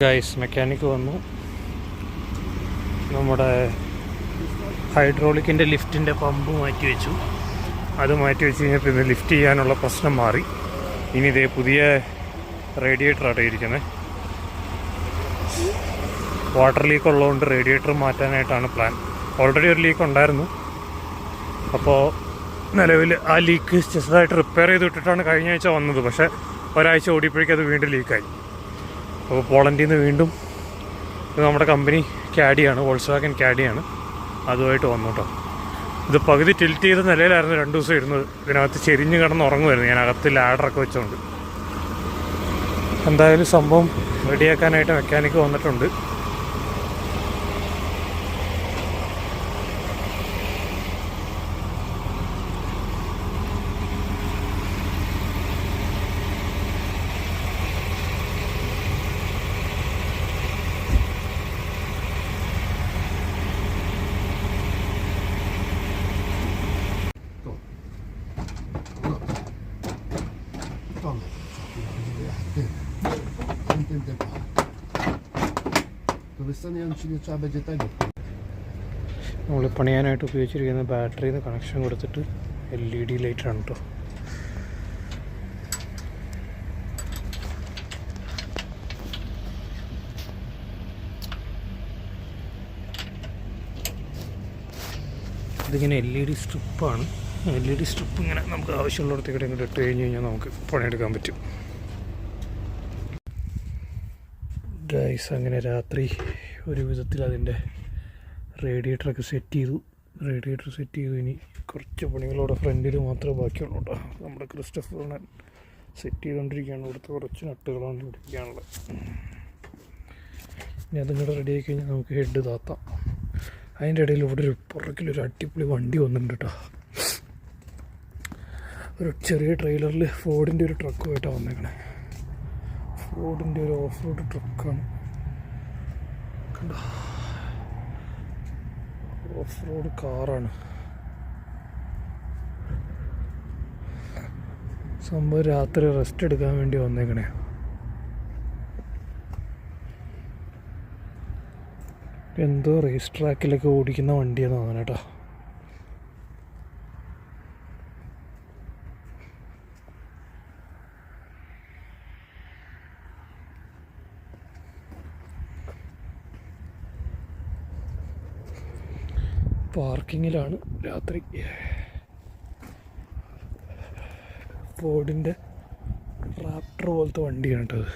Guys mechanic വന്നു. നമ്മുടെ ഹൈഡ്രോളിക്കിൻ്റെ ലിഫ്റ്റിൻ്റെ pump മാറ്റി വെച്ചു. അത് മാറ്റി വെച്ച് കഴിഞ്ഞാൽ പിന്നെ ലിഫ്റ്റ് ചെയ്യാനുള്ള പ്രശ്നം മാറി. ഇനി ഇതേ പുതിയ റേഡിയേറ്ററാണ് ഇരിക്കുന്നത്. വാട്ടർ ലീക്ക് ഉള്ളതുകൊണ്ട് റേഡിയേറ്റർ മാറ്റാനായിട്ടാണ് പ്ലാൻ. ഓൾറെഡി ഒരു ലീക്ക് ഉണ്ടായിരുന്നു. അപ്പോൾ നിലവിൽ ആ ലീക്ക് ചെറുതായിട്ട് റിപ്പയർ ചെയ്ത് വിട്ടിട്ടാണ് കഴിഞ്ഞ ആഴ്ച വന്നത്. പക്ഷേ ഒരാഴ്ച ഓടിയപ്പോഴേക്കും അത് വീണ്ടും ലീക്കായി. അപ്പോൾ പോളണ്ടിൽ നിന്ന് വീണ്ടും ഇത് നമ്മുടെ കമ്പനി ക്യാഡിയാണ്, വോൾസ്വാഗൻ ക്യാഡിയാണ്, അതുമായിട്ട് വന്നു കേട്ടോ. ഇത് പകുതി ടിൽറ്റ് ചെയ്ത നിലയിലായിരുന്നു 2 ദിവസം ഇരുന്നത്. ഇതിനകത്ത് ചെരിഞ്ഞ് കിടന്ന് ഉറങ്ങുമായിരുന്നു ഞാൻ അകത്ത് ലാഡറൊക്കെ വെച്ചുകൊണ്ട്. എന്തായാലും സംഭവം റെഡിയാക്കാനായിട്ട് മെക്കാനിക്ക് വന്നിട്ടുണ്ട്. നമ്മൾ പണിയാനായിട്ട് ഉപയോഗിച്ചിരിക്കുന്ന ബാറ്ററിയിൽ നിന്ന് കണക്ഷൻ കൊടുത്തിട്ട് LED ലൈറ്റാണ് കേട്ടോ. ഇതിങ്ങനെ LED സ്ട്രിപ്പാണ്. LED സ്ട്രിപ്പ് ഇങ്ങനെ നമുക്ക് ആവശ്യമുള്ളിടത്തേക്ക് ഇങ്ങോട്ട് ഇട്ട് കഴിഞ്ഞ് കഴിഞ്ഞാൽ നമുക്ക് പണിയെടുക്കാൻ പറ്റും. ഗൈസ് അങ്ങനെ രാത്രി ഒരു വിധത്തിൽ അതിൻ്റെ റേഡിയേറ്ററൊക്കെ സെറ്റ് ചെയ്തു. ഇനി കുറച്ച് പണികളോടെ ഫ്രണ്ടിൽ മാത്രമേ ബാക്കിയുള്ളൂ കേട്ടോ. നമ്മുടെ ക്രിസ്റ്റഫറിനെ സെറ്റ് ചെയ്തുകൊണ്ടിരിക്കുകയാണ്. ഇവിടുത്തെ കുറച്ച് നട്ടുകളാണ് ഇരിക്കാനുള്ളത്. ഇനി അതിങ്ങോട്ട് റെഡി ആയി കഴിഞ്ഞാൽ നമുക്ക് ഹെഡ് താത്താം. അതിൻ്റെ ഇടയിൽ ഇവിടെ ഒരു പുറകിലൊരു അടിപൊളി വണ്ടി വന്നിട്ടുണ്ട് കേട്ടോ. ഒരു ചെറിയ ട്രെയിലറിൽ ഫോർഡിൻ്റെ ഒരു ട്രക്കുമായിട്ടാണ് വന്നേക്കണേ. ഫോർഡിൻ്റെ ഒരു ഓഫ് റോഡ് ട്രക്കാണ്. കണ്ടോ, ഓഫ് റോഡ് കാറാണ് സംഭവം. രാത്രി റെസ്റ്റ് എടുക്കാൻ വേണ്ടി വന്നേക്കണേ. എന്തോ റേസ് ട്രാക്കിലൊക്കെ ഓടിക്കുന്ന വണ്ടിയാണെന്ന് തോന്നുന്നു കേട്ടോ. പാർക്കിങ്ങിലാണ് രാത്രി. ഫോർഡിൻ്റെ റാപ്റ്റർ പോലത്തെ വണ്ടിയാണ് കേട്ടത്.